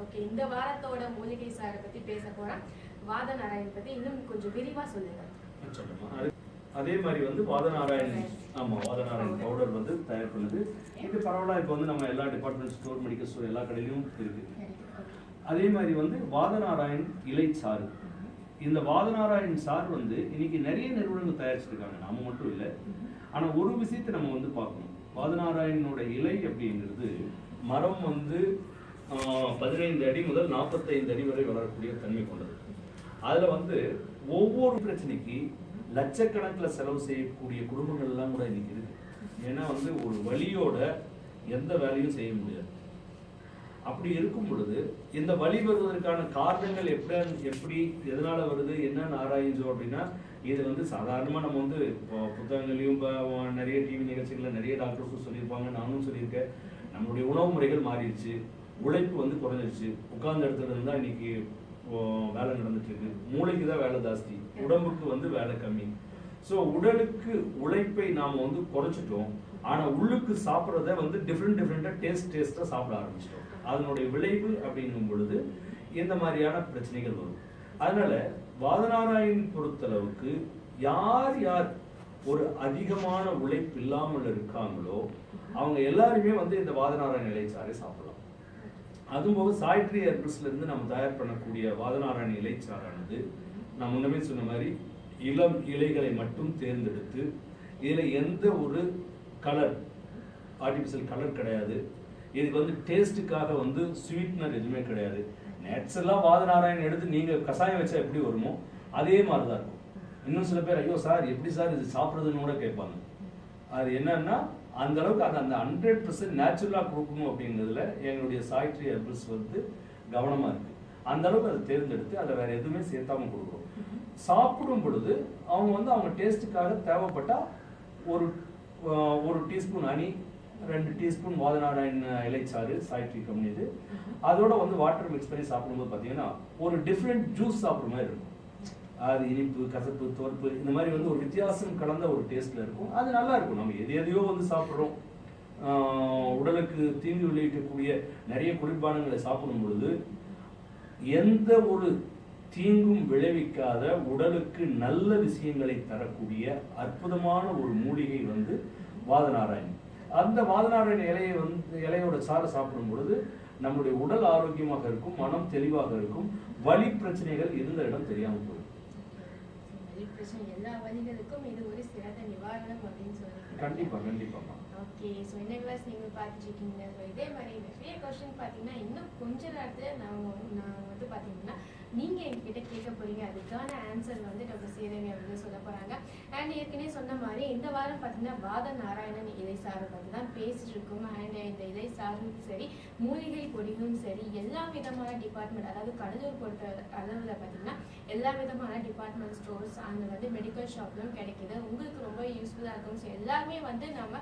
Okay, இந்த வாரத்தோட மூலிகை சாரை பத்தி பேச போறோம். வாத நாராயண் பத்தி இன்னும் கொஞ்சம் விரிவா சொல்லுங்க. அதே மாதிரி வந்து வாதநாராயண் பவுடர் வந்து தயார் பண்ணுது. இது பரவாயில்ல, இப்போ வந்து நம்ம எல்லா டிபார்ட்மெண்ட் ஸ்டோர், மெடிக்கல் ஸ்டோர் எல்லா கடையிலும் இருக்கு. அதே மாதிரி வந்து வாதநாராயண் இலை சாறு. இந்த வாதநாராயண் சாறு வந்து இன்னைக்கு நிறைய நிறுவனங்கள் தயாரிச்சிருக்காங்க, நாம மட்டும் இல்லை. ஆனா ஒரு விஷயத்தை நம்ம வந்து பார்க்கணும். வாதநாராயணோட இலை அப்படிங்கிறது மரம் வந்து 15 அடி முதல் 45 அடி வரை வளரக்கூடிய தன்மை கொண்டது. அதுல வந்து ஒவ்வொரு பிரச்சனைக்கு லட்சக்கணக்கில் செலவு செய்யக்கூடிய குடும்பங்கள் எல்லாம் கூட இன்னைக்கு இருக்கு. ஏன்னா வந்து ஒரு வலியோட எந்த வேலையும் செய்ய முடியாது. அப்படி இருக்கும் பொழுது இந்த வலி வருவதற்கான காரணங்கள் எப்படி எதனால வருது என்னன்னு ஆராய்ஞ்சோம் அப்படின்னா, இது வந்து சாதாரணமா நம்ம வந்து புத்தகங்களையும் நிறைய டிவி நிகழ்ச்சிகள்ல நிறைய டாக்டர்ஸும் சொல்லியிருப்பாங்க, நானும் சொல்லியிருக்கேன். நம்மளுடைய உணவு முறைகள் மாறிடுச்சு, உழைப்பு வந்து குறைஞ்சிருச்சு. உட்கார்ந்த இடத்துல இருந்தா இன்னைக்கு வேலை நடந்துட்டு இருக்கு. மூளைக்கு தான் வேலை ஜாஸ்தி, உடம்புக்கு வந்து வேலை கம்மி. ஸோ உடலுக்கு உழைப்பை நாம வந்து குறைச்சிட்டோம். ஆனா உள்ளுக்கு சாப்பிட்றத வந்து டிஃப்ரெண்டா டேஸ்டா சாப்பிட ஆரம்பிச்சிட்டோம். அதனுடைய விளைவு அப்படிங்கும் பொழுது இந்த மாதிரியான பிரச்சனைகள் வரும். அதனால வாதநாராயண் பொறுத்தளவுக்கு யார் ஒரு அதிகமான உழைப்பு இல்லாமல் இருக்காங்களோ அவங்க எல்லாருமே வந்து இந்த வாதநாராயண இலைச்சாறை சாப்பிடலாம். அதுபோக சாய்ட்ரி ஹெர்பல்ஸ்ல இருந்து நம்ம தயார் பண்ணக்கூடிய வாதநாராயண இலைச்சாறானது நான் முன்னமே சொன்ன மாதிரி இளம் இலைகளை மட்டும் தேர்ந்தெடுத்து இதுல எந்த ஒரு ஆர்டிபிஷியல் கலர் கிடையாது. இதுக்கு வந்து டேஸ்ட்டுக்காக வந்து ஸ்வீட்னர் எதுவுமே கிடையாது. நேச்சுரலா வாதநாராயணன் எடுத்து நீங்க கஷாயம் வச்சா எப்படி வருமோ அதே மாதிரிதான் இருக்கும். இன்னும் சில பேர் ஐயோ சார் எப்படி சார் இது சாப்பிட்றதுன்னு கூட கேட்பாங்க. அது என்னன்னா அந்த அளவுக்கு அந்த 100% நேச்சுரலா கொடுக்கணும் அப்படிங்கிறதுல எங்களுடைய சாய்ட்ரி ஹெர்பல்ஸ் வந்து கவனமா இருக்கு. அந்த அளவுக்கு அதை தேர்ந்தெடுத்து அதை வேற எதுவுமே சேர்த்தாம கொடுக்குறோம். சாப்பிடும் பொழுது அவங்க டேஸ்ட்டுக்காக தேவைப்பட்டா ஒரு டீஸ்பூன் ஹனி, 2 டீஸ்பூன் வாதநாராயண் இலைச்சாறு சாய்ட்ரி கம்பெனி, அதோட வந்து வாட்டர் மிக்ஸ் பண்ணி சாப்பிடும்போது பார்த்தீங்கன்னா ஒரு டிஃப்ரெண்ட் ஜூஸ் சாப்பிட்ற மாதிரி இருக்கும். அது இனிப்பு, கசப்பு, துவர்ப்பு இந்த மாதிரி வந்து ஒரு வித்தியாசம் கலந்த ஒரு டேஸ்ட்ல இருக்கும். அது நல்லா இருக்கும். நம்ம எதையோ வந்து சாப்பிட்றோம். உடலுக்கு தீங்கு விளைவிக்கக்கூடிய நிறைய குளிர்பானங்களை சாப்பிடும் பொழுது எந்த ஒரு தீங்கும் விளைவிக்காத உடலுக்கு நல்ல விஷயங்களை தரக்கூடிய அற்புதமான ஒரு மூலிகை வந்து வாதநாராயண். அந்த வாதநாராயண இலையோட சாறை சாப்பிடும் பொழுது நம்முடைய உடல் ஆரோக்கியமாக இருக்கும், மனம் தெளிவாக இருக்கும், வலி பிரச்சனைகள் இருந்த இடம் தெரியாம போயிடும். எல்லா வலிகளுக்கும் இது ஒரு சிறந்த நிவாரணம் அப்படின்னு சொல்லிட்டு கண்டிப்பா. ஓகே, ஸோ என்ன வியூவர்ஸ் நீங்க பார்த்துட்டு இருக்கீங்க. ஸோ இதே மாதிரி நிறைய கொஸ்டின் பார்த்தீங்கன்னா இன்னும் கொஞ்ச நேரத்துல நான் வந்து பார்த்தீங்கன்னா நீங்க எங்ககிட்ட கேட்க போறீங்க. அதுக்கான ஆன்சர் வந்து டாக்டர் ஸ்ரீதேவி அவர்கள் சொல்ல போறாங்க. அண்ட் ஏற்கனவே சொன்ன மாதிரி இந்த வாரம் பார்த்தீங்கன்னா வாதநாராயணன் இலை சாறு பற்றி தான் பேசிட்டு இருக்கோம். அண்ட் இந்த இலை சாரும் சரி, மூலிகை பொடிகளும் சரி, எல்லா விதமான டிபார்ட்மெண்ட், அதாவது கடலூர் பொறுத்த அளவில் பார்த்தீங்கன்னா எல்லா விதமான டிபார்ட்மெண்ட் ஸ்டோர்ஸ் அண்ட் வந்து மெடிக்கல் ஷாப்லும் கிடைக்குது. உங்களுக்கு ரொம்ப யூஸ்ஃபுல்லாக இருக்கும். ஸோ எல்லாமே வந்து நம்ம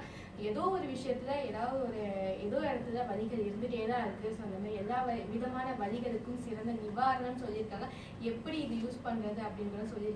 ஏதோ ஒரு விஷயத்துல ஏதோ இடத்துல வலிகள் இருந்துட்டே தான் இருக்கு. ஸோ அந்த மாதிரி எல்லா விதமான வலிகளுக்கும் சிறந்த நிவாரணம் சொல்லியிருக்காங்க. எப்படி இது யூஸ் பண்றது அப்படின்னு சொல்லி